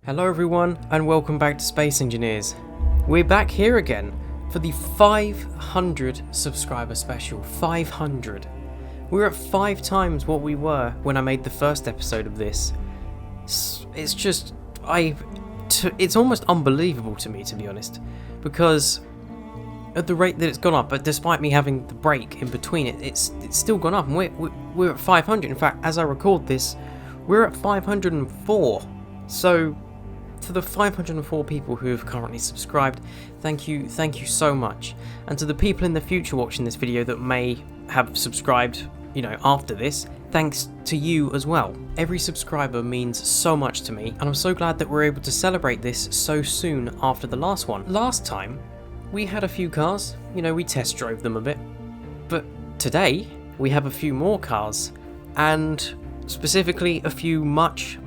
Hello everyone and welcome back to Space Engineers. We're back here again for the 500 subscriber special. 500. We're at 5 times what we were when I made the first episode of this. It's just, it's almost unbelievable to me, to be honest, because at the rate that it's gone up, but despite me having the break in between it's still gone up, and we're at 500. In fact, as I record this, we're at 504. So for the 504 people who have currently subscribed, thank you so much. And to the people in the future watching this video that may have subscribed, after this, thanks to you as well. Every subscriber means so much to me, and I'm so glad that we're able to celebrate this so soon after the last one. Last time, we had a few cars, we test drove them a bit, but today we have a few more cars, and specifically a few much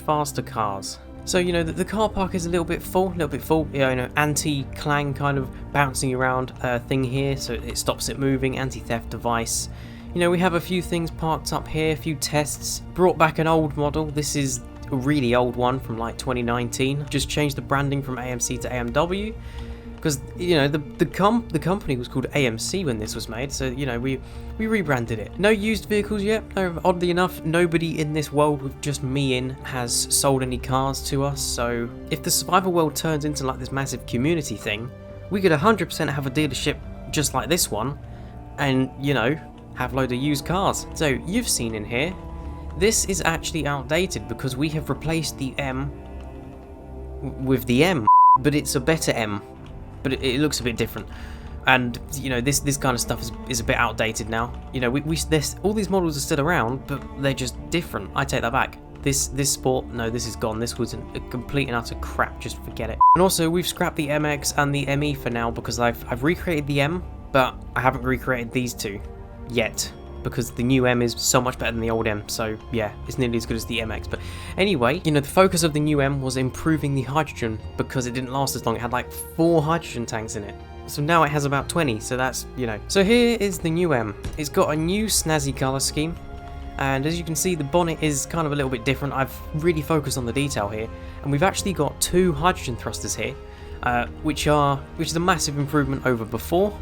faster cars. So the car park is a little bit full, anti-clang kind of bouncing around thing here, so it stops it moving, anti-theft device. We have a few things parked up here, a few tests, brought back an old model. This is a really old one from like 2019, just changed the branding from AMC to AMW, because the company was called AMC when this was made, so we rebranded it. No used vehicles yet. No, oddly enough, nobody in this world with just me in has sold any cars to us, so if the survival world turns into like this massive community thing, we could 100% have a dealership just like this one, and have a load of used cars. So you've seen in here, this is actually outdated because we have replaced the M with the M, but it's a better M. But it looks a bit different, and this kind of stuff is a bit outdated now. All these models are still around, but they're just different. I take that back. This Sport, no, this is gone. This was a complete and utter crap. Just forget it. And also, we've scrapped the MX and the ME for now because I've recreated the M, but I haven't recreated these two yet, because the new M is so much better than the old M, so yeah, it's nearly as good as the MX. But anyway, the focus of the new M was improving the hydrogen, because it didn't last as long. It had like 4 hydrogen tanks in it, so now it has about 20, so that's, So here is the new M. It's got a new snazzy colour scheme, and as you can see, the bonnet is kind of a little bit different. I've really focused on the detail here, and we've actually got 2 hydrogen thrusters here, which is a massive improvement over before.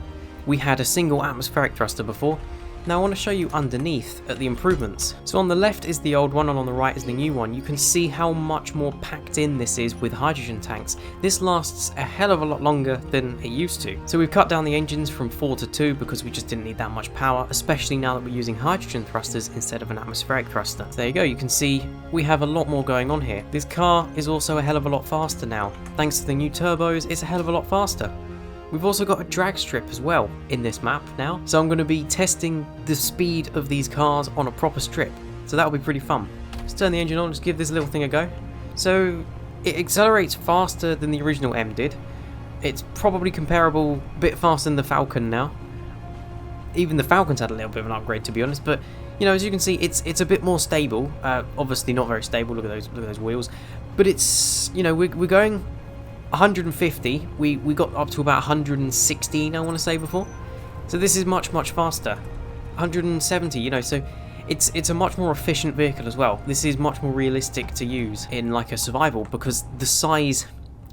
We had a single atmospheric thruster before. Now I want to show you underneath at the improvements. So on the left is the old one and on the right is the new one. You can see how much more packed in this is with hydrogen tanks. This lasts a hell of a lot longer than it used to. So we've cut down the engines from 4 to 2 because we just didn't need that much power, especially now that we're using hydrogen thrusters instead of an atmospheric thruster. So there you go, you can see we have a lot more going on here. This car is also a hell of a lot faster now. Thanks to the new turbos, it's a hell of a lot faster. We've also got a drag strip as well in this map now, so I'm going to be testing the speed of these cars on a proper strip, so that'll be pretty fun. Let's turn the engine on, let's give this little thing a go. So it accelerates faster than the original M did. It's probably comparable, a bit faster than the Falcon now. Even the Falcon's had a little bit of an upgrade, to be honest, but as you can see, it's a bit more stable. Obviously not very stable, look at those wheels, but it's, we're going 150, we got up to about 116, I want to say, before. So this is much faster. 170, so it's a much more efficient vehicle as well. This is much more realistic to use in like a survival, because the size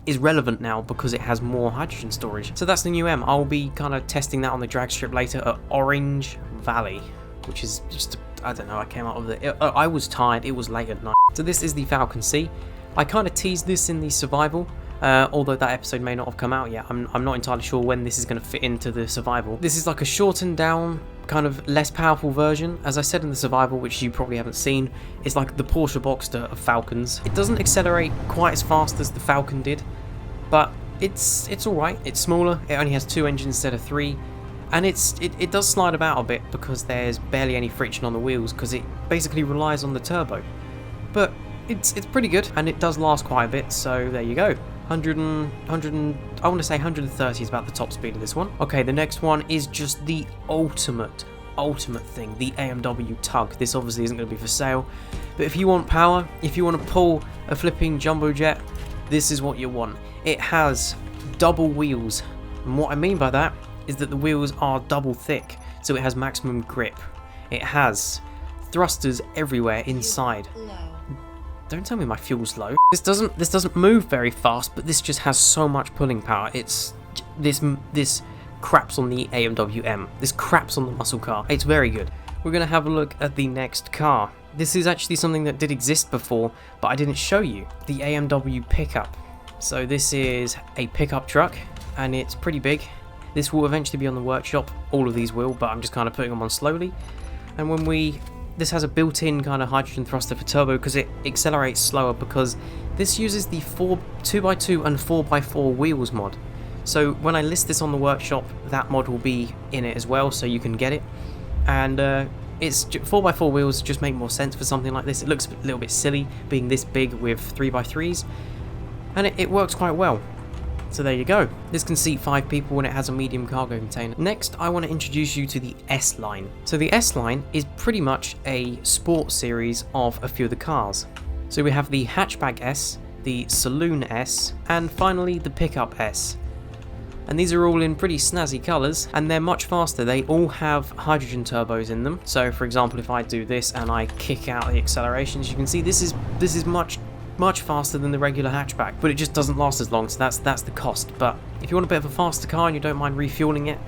is relevant now because it has more hydrogen storage. So that's the new M. I'll be kind of testing that on the drag strip later at Orange Valley, which is just, I don't know, I came out of it. I was tired, it was late at night. So this is the Falcon C. I kind of teased this in the survival, although that episode may not have come out yet. I'm not entirely sure when this is going to fit into the survival. This is like a shortened down, kind of less powerful version. As I said in the survival, which you probably haven't seen, it's like the Porsche Boxster of Falcons. It doesn't accelerate quite as fast as the Falcon did, but it's alright. It's smaller, it only has 2 engines instead of 3, and it does slide about a bit because there's barely any friction on the wheels, because it basically relies on the turbo. But it's pretty good, and it does last quite a bit, so there you go. 100, I want to say 130 is about the top speed of this one. Okay, the next one is just the ultimate thing, the AMW Tug. This obviously isn't going to be for sale, but if you want power, if you want to pull a flipping jumbo jet, this is what you want. It has double wheels, and what I mean by that is that the wheels are double thick, so it has maximum grip. It has thrusters everywhere inside. Don't tell me my fuel's low. This doesn't move very fast, but this just has so much pulling power. It's this craps on the AMW M. This craps on the muscle car. It's very good. We're gonna have a look at the next car. This is actually something that did exist before, but I didn't show you. The AMW Pickup. So this is a pickup truck, and it's pretty big. This will eventually be on the workshop. All of these will, but I'm just kind of putting them on slowly. And this has a built-in kind of hydrogen thruster for turbo because it accelerates slower, because this uses the 2x2 and 4x4 wheels mod. So when I list this on the workshop, that mod will be in it as well, so you can get it. And it's 4x4 wheels just make more sense for something like this. It looks a little bit silly being this big with 3x3s, and it works quite well. So there you go. This can seat 5 people and it has a medium cargo container. Next, I want to introduce you to the S line. So the S line is pretty much a sport series of a few of the cars. So we have the Hatchback S, the Saloon S, and finally the Pickup S. And these are all in pretty snazzy colours, and they're much faster. They all have hydrogen turbos in them. So for example, if I do this and I kick out the accelerations, you can see this is much faster than the regular hatchback, but it just doesn't last as long, so that's the cost. But if you want a bit of a faster car and you don't mind refueling it,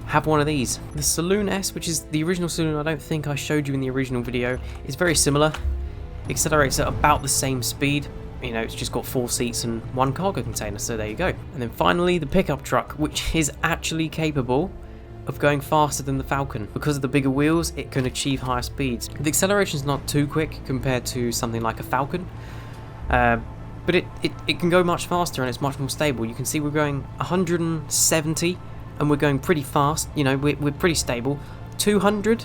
have one of these. The Saloon S, which is the original Saloon, I don't think I showed you in the original video, is very similar. Accelerates at about the same speed. You know, it's just got 4 seats and 1 cargo container, so there you go. And then finally the pickup truck, which is actually capable of going faster than the Falcon. Because of the bigger wheels, it can achieve higher speeds. The acceleration's not too quick compared to something like a Falcon, but it can go much faster and it's much more stable. You can see we're going 170 and we're going pretty fast. You know, we're pretty stable. 200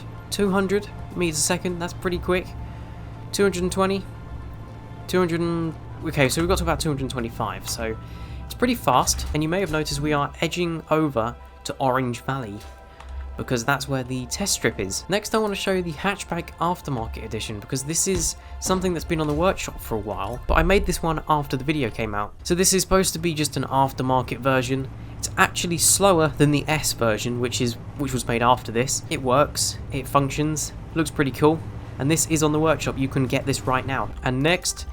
meters a second, that's pretty quick. 220, 200, okay, so we've got to about 225, so it's pretty fast. And you may have noticed we are edging over to Orange Valley, because that's where the test strip is. Next I want to show you the Hatchback Aftermarket Edition, because this is something that's been on the workshop for a while, but I made this one after the video came out. So this is supposed to be just an aftermarket version. It's actually slower than the S version, which was made after this. It works, it functions, looks pretty cool, and this is on the workshop. You can get this right now. And next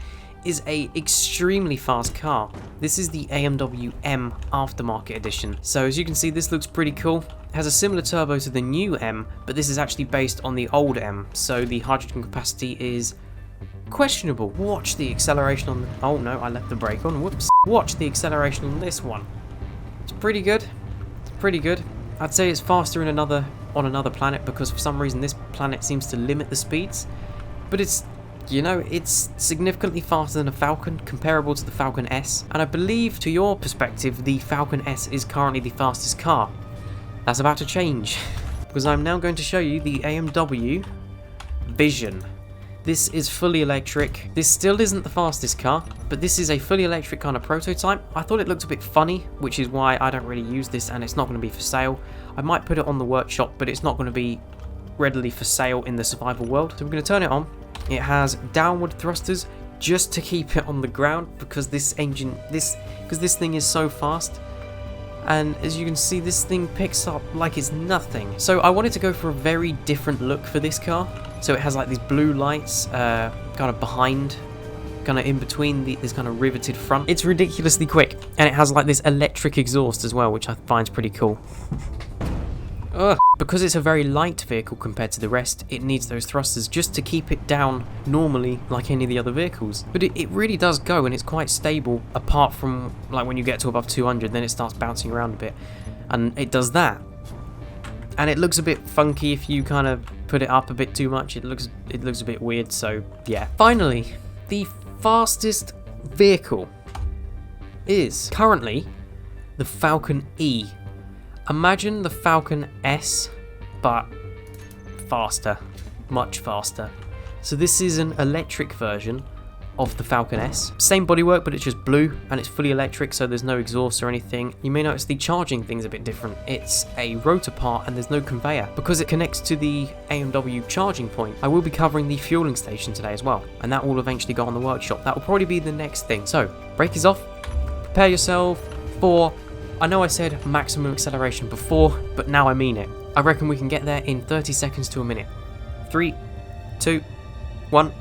is a extremely fast car. This is the AMW M Aftermarket Edition. So as you can see, this looks pretty cool. It has a similar turbo to the new M, but this is actually based on the old M, so the hydrogen capacity is questionable. Watch the acceleration on the... Oh no, I left the brake on, whoops. Watch the acceleration on this one. It's pretty good. It's pretty good. I'd say it's faster on another planet, because for some reason this planet seems to limit the speeds, but it's, you know, it's significantly faster than a Falcon, comparable to the Falcon S, and I believe, to your perspective, the Falcon S is currently the fastest car. That's about to change, because I'm now going to show you the AMW Vision. This is fully electric. This still isn't the fastest car, but this is a fully electric kind of prototype. I thought it looked a bit funny, which is why I don't really use this, and it's not going to be for sale. I might put it on the workshop, but it's not going to be readily for sale in the survival world. So we're going to turn it on. It has downward thrusters just to keep it on the ground, because this thing is so fast. And as you can see, this thing picks up like it's nothing. So I wanted to go for a very different look for this car. So it has like these blue lights kind of behind, kind of in between this kind of riveted front. It's ridiculously quick, and it has like this electric exhaust as well, which I find pretty cool. Because it's a very light vehicle compared to the rest, it needs those thrusters just to keep it down normally like any of the other vehicles. But it really does go, and it's quite stable, apart from like when you get to above 200, then it starts bouncing around a bit, and it does that. And it looks a bit funky if you kind of put it up a bit too much. It looks a bit weird, so yeah. Finally, the fastest vehicle is currently the Falcon E. Imagine the Falcon S, but faster, much faster. So this is an electric version of the Falcon S. Same bodywork, but it's just blue, and it's fully electric, so there's no exhaust or anything. You may notice the charging thing's a bit different. It's a rotor part, and there's no conveyor, because it connects to the AMW charging point. I will be covering the fueling station today as well, and that will eventually go on the workshop. That will probably be the next thing. So, brake is off. Prepare yourself for... I know I said maximum acceleration before, but now I mean it. I reckon we can get there in 30 seconds to a minute. 3, 2, 1.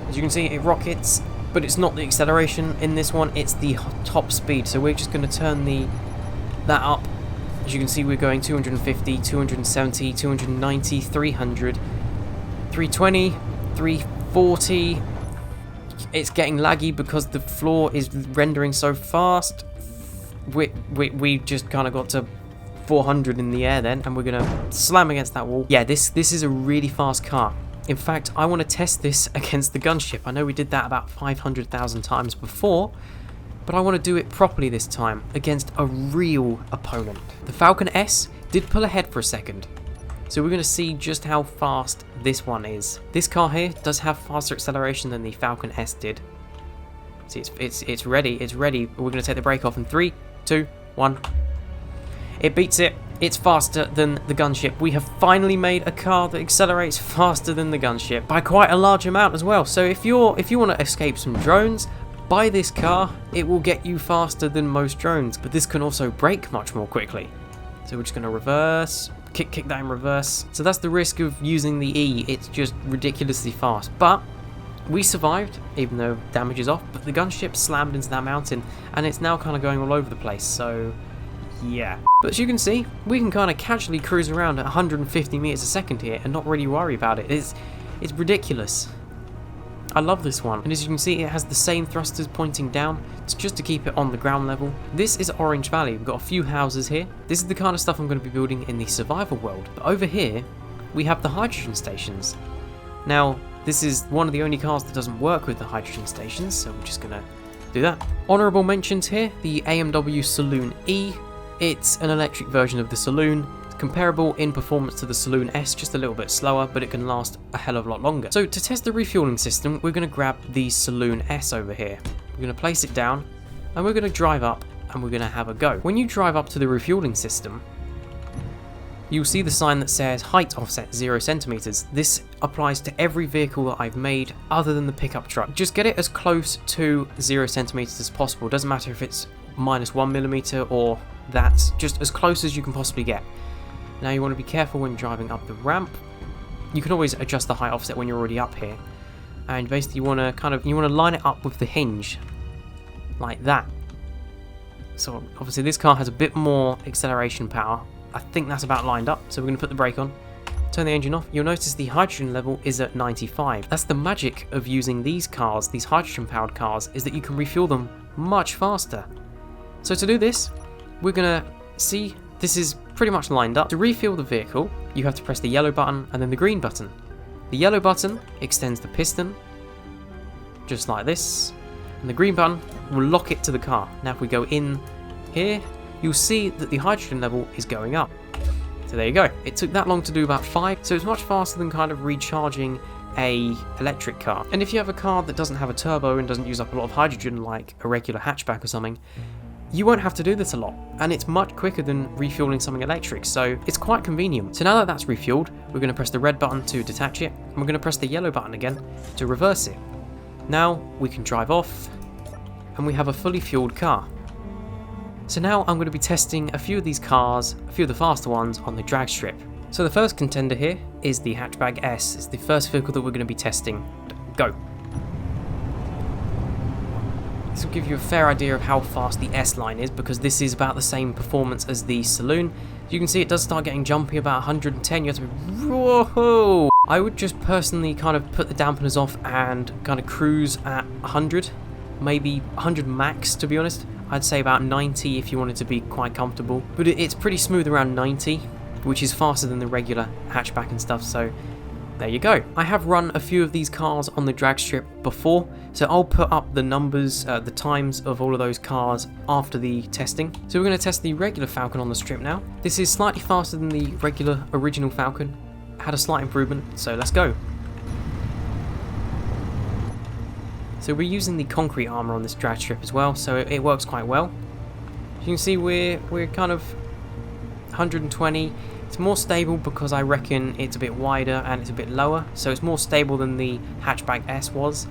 As you can see, it rockets, but it's not the acceleration in this one, it's the top speed. So we're just going to turn that up. As you can see, we're going 250, 270, 290, 300, 320, 340. It's getting laggy because the floor is rendering so fast. We just kind of got to 400 in the air then, and we're going to slam against that wall. Yeah, this is a really fast car. In fact, I want to test this against the Gunship. I know we did that about 500,000 times before, but I want to do it properly this time against a real opponent. The Falcon S did pull ahead for a second, so we're going to see just how fast this one is. This car here does have faster acceleration than the Falcon S did. See, it's ready. We're going to take the brake off in 3, 2, 1. It beats it. It's faster than the Gunship. We have finally made a car that accelerates faster than the Gunship by quite a large amount as well. So if you want to escape some drones, buy this car. It will get you faster than most drones, but this can also brake much more quickly. So we're just going to reverse, kick that in reverse. So that's the risk of using the E. It's just ridiculously fast, but we survived, even though damage is off. But the Gunship slammed into that mountain, and it's now kind of going all over the place. So yeah. But as you can see, we can kind of casually cruise around at 150 meters a second here and not really worry about it. It's ridiculous. I love this one, and as you can see, it has the same thrusters pointing down. It's just to keep it on the ground level. This is Orange Valley. We've got a few houses here. This is the kind of stuff I'm going to be building in the survival world. But over here, we have the hydrogen stations. Now, this is one of the only cars that doesn't work with the hydrogen stations, so we're just going to do that. Honourable mentions here, the AMW Saloon E. It's an electric version of the Saloon. Comparable in performance to the Saloon S, just a little bit slower, but it can last a hell of a lot longer. So to test the refueling system, we're going to grab the Saloon S over here. We're going to place it down, and we're going to drive up, and we're going to have a go. When you drive up to the refueling system, you'll see the sign that says height offset 0 centimeters. This applies to every vehicle that I've made other than the pickup truck. Just get it as close to 0 centimeters as possible. Doesn't matter if it's -1 millimeter or that's just as close as you can possibly get. Now you want to be careful when driving up the ramp. You can always adjust the height offset when you're already up here, and basically you want to line it up with the hinge like that. So obviously this car has a bit more acceleration power. I think that's about lined up, so we're going to put the brake on, turn the engine off. You'll notice the hydrogen level is at 95. That's the magic of using these cars, these hydrogen powered cars, is that you can refuel them much faster. So to do this, we're going to see this is pretty much lined up. To refuel the vehicle, you have to press the yellow button and then the green button. The yellow button extends the piston, just like this, and the green button will lock it to the car. Now if we go in here, you'll see that the hydrogen level is going up. So there you go. It took that long to do about 5, so it's much faster than kind of recharging a electric car. And if you have a car that doesn't have a turbo and doesn't use up a lot of hydrogen, like a regular hatchback or something, you won't have to do this a lot, and it's much quicker than refueling something electric, so it's quite convenient. So now that that's refueled, we're going to press the red button to detach it, and we're going to press the yellow button again to reverse it. Now we can drive off, and we have a fully fueled car. So now I'm going to be testing a few of these cars, a few of the faster ones, on the drag strip. So the first contender here is the Hatchback S. It's the first vehicle that we're going to be testing. Go! This will give you a fair idea of how fast the S line is, because this is about the same performance as the Saloon. You can see it does start getting jumpy about 110. You have to be, whoa! I would just personally kind of put the dampeners off and kind of cruise at 100, maybe 100 max, to be honest. I'd say about 90 if you wanted to be quite comfortable, but it's pretty smooth around 90, which is faster than the regular hatchback and stuff, so there you go. I have run a few of these cars on the drag strip before, so I'll put up the numbers, the times of all of those cars after the testing. So we're going to test the regular Falcon on the strip now. This is slightly faster than the regular original Falcon. Had a slight improvement, so let's go. So we're using the concrete armor on this drag strip as well, so it works quite well. As you can see, we're kind of 120. It's more stable because I reckon it's a bit wider and it's a bit lower, so it's more stable than the Hatchback S was.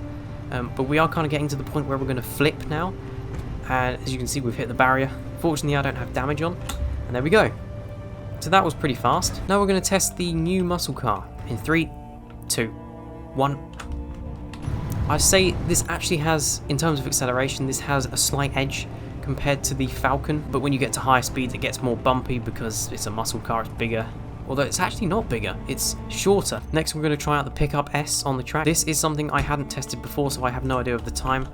But we are kind of getting to the point where we're going to flip now, and as you can see, we've hit the barrier. Fortunately, I don't have damage on, and there we go. So that was pretty fast. Now we're going to test the new muscle car in 3, 2, 1. I say this actually has, in terms of acceleration, this has a slight edge compared to the Falcon, but when you get to higher speeds it gets more bumpy because it's a muscle car, it's bigger. Although it's actually not bigger, it's shorter. Next we're going to try out the Pickup S on the track. This is something I hadn't tested before, so I have no idea of the time.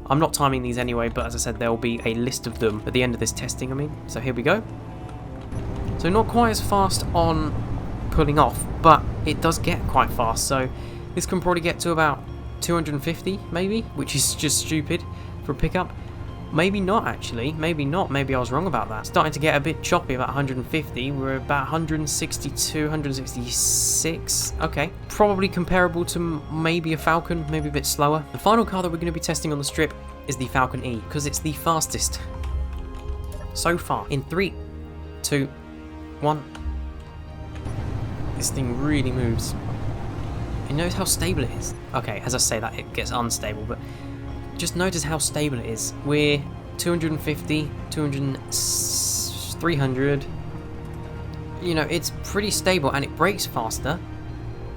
I'm not timing these anyway, but as I said, there will be a list of them at the end of this testing, So here we go. So not quite as fast on pulling off, but it does get quite fast, so this can probably get to about 250 maybe, which is just stupid for a pickup. Maybe not actually, maybe not, maybe I was wrong about that. Starting to get a bit choppy about 150, we're about 162, 166, okay. Probably comparable to maybe a Falcon, maybe a bit slower. The final car that we're going to be testing on the strip is the Falcon E, because it's the fastest so far. In 3, 2, 1. This thing really moves. You notice how stable it is. Okay, as I say that, it gets unstable, but just notice how stable it is. We're 250, 200, 300. You know, it's pretty stable, and it brakes faster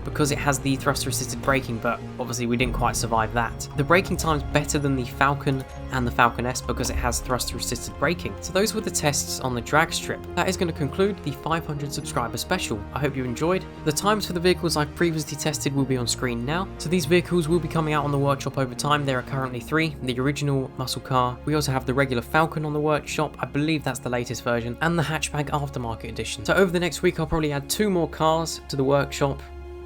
because it has the thruster assisted braking, but obviously we didn't quite survive that. The braking time's better than the Falcon and the Falcon S because it has thruster assisted braking. So those were the tests on the drag strip. That is going to conclude the 500 subscriber special. I hope you enjoyed. The times for the vehicles I've previously tested will be on screen now. So these vehicles will be coming out on the workshop over time. There are currently 3, the original muscle car. We also have the regular Falcon on the workshop. I believe that's the latest version, and the Hatchback aftermarket edition. So over the next week I'll probably add 2 more cars to the workshop,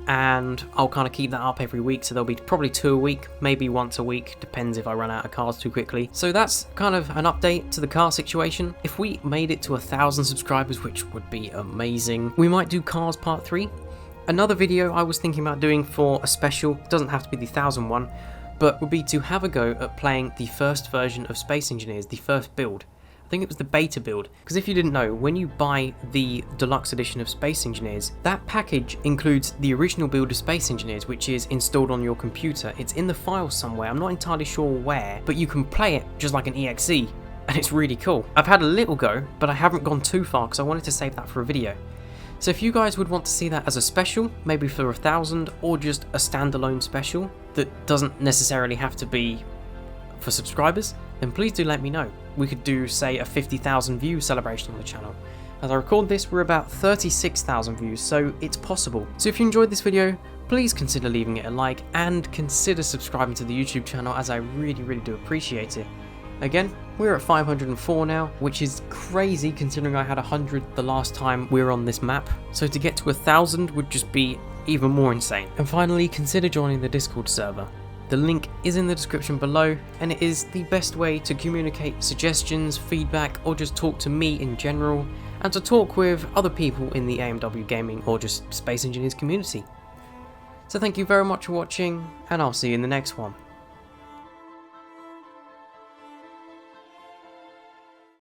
and I'll kind of keep that up every week, so there'll be probably 2 a week, maybe once a week, depends if I run out of cars too quickly. So that's kind of an update to the car situation. If we made it to 1,000 subscribers, which would be amazing, we might do Cars Part 3. Another video I was thinking about doing for a special, doesn't have to be the 1,000 one, but would be to have a go at playing the first version of Space Engineers, the first build. I think it was the beta build, because if you didn't know, when you buy the deluxe edition of Space Engineers, that package includes the original build of Space Engineers, which is installed on your computer. It's in the file somewhere, I'm not entirely sure where, but you can play it just like an EXE, and it's really cool. I've had a little go, but I haven't gone too far because I wanted to save that for a video. So if you guys would want to see that as a special, maybe for 1,000, or just a standalone special that doesn't necessarily have to be for subscribers, then please do let me know. We could do, say, a 50,000 view celebration on the channel. As I record this, we're about 36,000 views, so it's possible. So if you enjoyed this video, please consider leaving it a like and consider subscribing to the YouTube channel, as I really do appreciate it. Again, we're at 504 now, which is crazy considering I had 100 the last time we were on this map. So to get to 1,000 would just be even more insane. And finally, consider joining the Discord server. The link is in the description below, and it is the best way to communicate suggestions, feedback, or just talk to me in general, and to talk with other people in the AMW gaming or just Space Engineers community. So thank you very much for watching, and I'll see you in the next one.